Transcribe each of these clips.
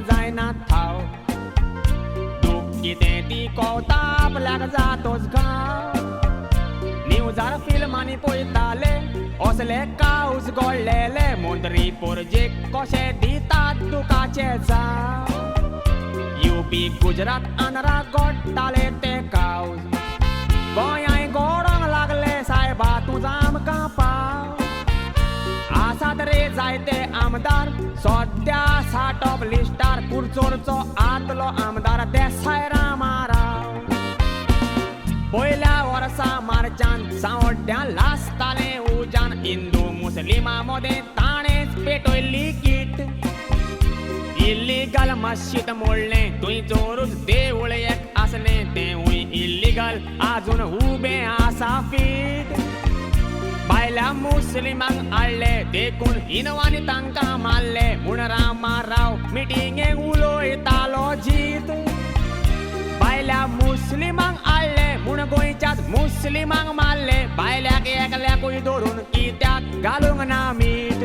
जायना थाव दूख कितें ती कोवता आपल्याक जातोच घाव न्यूजार फिल्मांनी पळयताले असले काऊज गोडलेले मुंद्री पोरजेक कशे दितात दुखाचे जाव यूपी गुजरात आंध्रा गोडटाले ते काऊज गोंयाय गोडोंक लागले सायबा तुझा आमकां पाव आसात रे जायते आमदार सद्या आसा टॉप लिस्टार कुडचोरचो आदलो आमदार देसाय रामाराव पयल्या वर्सा मार्चान सावड्ड्या लासताले उजान हिंदू मुस्लिमां मदें ताणेच पेटयल्ली कीट इल्लीगल मस्जिद मोडलें थंयचोरूच देवूळ एक आसलें तेंवूय इल्लीगल आजून उबें आसा फीट बायल्या मुस्लिमांक हाडले देखून हिंदवांनी तांकां मारले म्हूण रामाराव मिटिंगेक उलयतालो जीत बायल्या मुस्लिमांक हाडले म्हूण गोंयच्याच मुस्लिमांक मारले बायल्याक एकल्याकूय धरून कित्याक घालूंक ना मीठ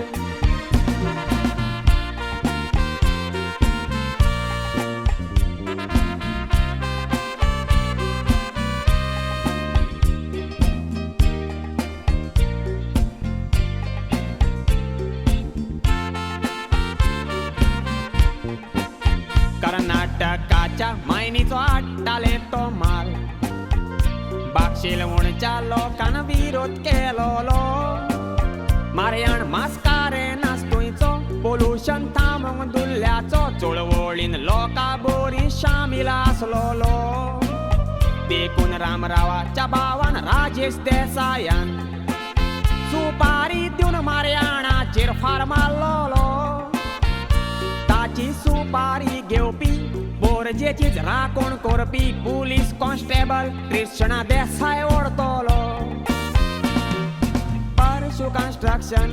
कर्नाटकाच्या मायनीचो हाडटाले तो माल बागशिलवणच्या लोकांन विरोध केलोलो मारयाण मास्कारेनास थंयचो पोल्युशन थांबोवंक दुल्ल्याचो चळवळीन लोकां बरी शामील आसलोलो देखून रामरावाच्या भावान राजेश देसायान सुपारी दिवन मारयाणाचेर फार मारलोलो ताची सुपारी घेवपी बोरजेचीच राखण करपी पुलीस कॉन्स्टेबल कृष्णा देसाय ओडतलो परशू कन्स्ट्रक्शन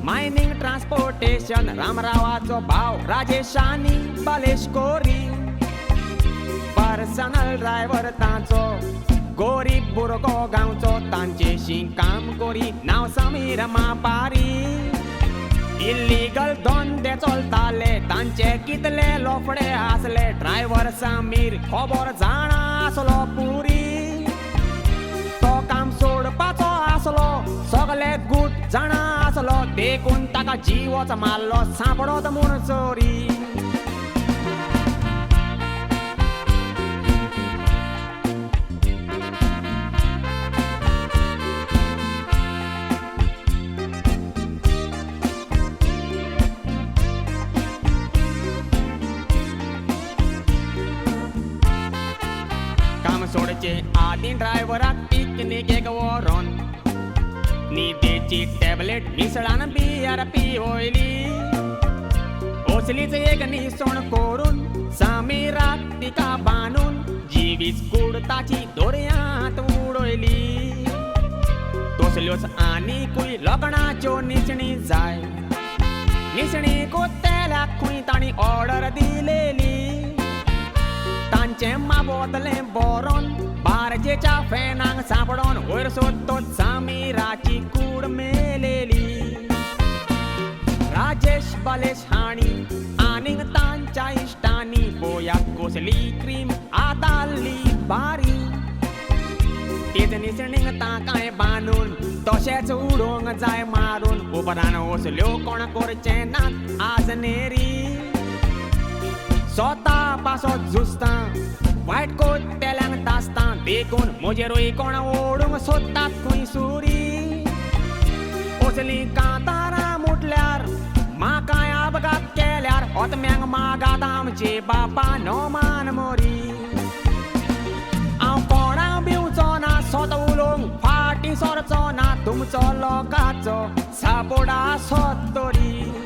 मायनिंग ट्रान्सपोर्टेशन रामरावाचो भाव राजेशानी बलेश कोरी पर्सनल ड्रायव्हर तांचो गरीब भुरगो गांवचो तांचेशी काम करी नांव समीर मापारी इल्लीगल धंदे चलताले तांचे कितले लोफडे आसले ड्रायव्हर समीर खबर जाणा आसलो पुरी तो काम सोडपाचो आसलो सगळे गूट जाणा आसलो देखून ताका जीवच मारलो सापडोत म्हूण चोरी सोडचे आदी ड्रायव्हराक पिकनिकेक व्हरोन न्हिदेची टॅबलेट मिसळान बियर पिवयली असलीच एक निसवण करून समीराक तिका बांदून जिवीच कूड ताची दर्यांत उडयली तसल्योच आनीकूय लग्नाच्यो निसणी जाय निसणी कोत्तेल्याक खंय तांणी ऑर्डर दिलेली तांचे माबोतले बरोन बारजेच्या फॅनांक सापडोन वयर सोदतो समीराची कूड मेलेली राजेश बलेश हाणी आनीक तांच्या इश्टांनी बोयाक कसली क्रीम आताल्ली बारी तेच निसणीक ताकाय बांदून तशेंच उडोवंक जाय मारून उपरान असल्यो कोण करचे नात आज नेरी स्वता पासत झुजता वायट कोत्तेल्यांक तासता देखून म्हजेरूय कोण ओडूंक सोदतात खंय सुरी असली कांतारां मुटल्यार म्हाकाय अपघात केल्यार ओतम्यांक मागात आमचे बापा नो मान मोरी हांव कोणाक भिवचो ना सोत उलोवंक फाटीं सरचो ना तुमचो लोकांचो सापोडा सोद तरी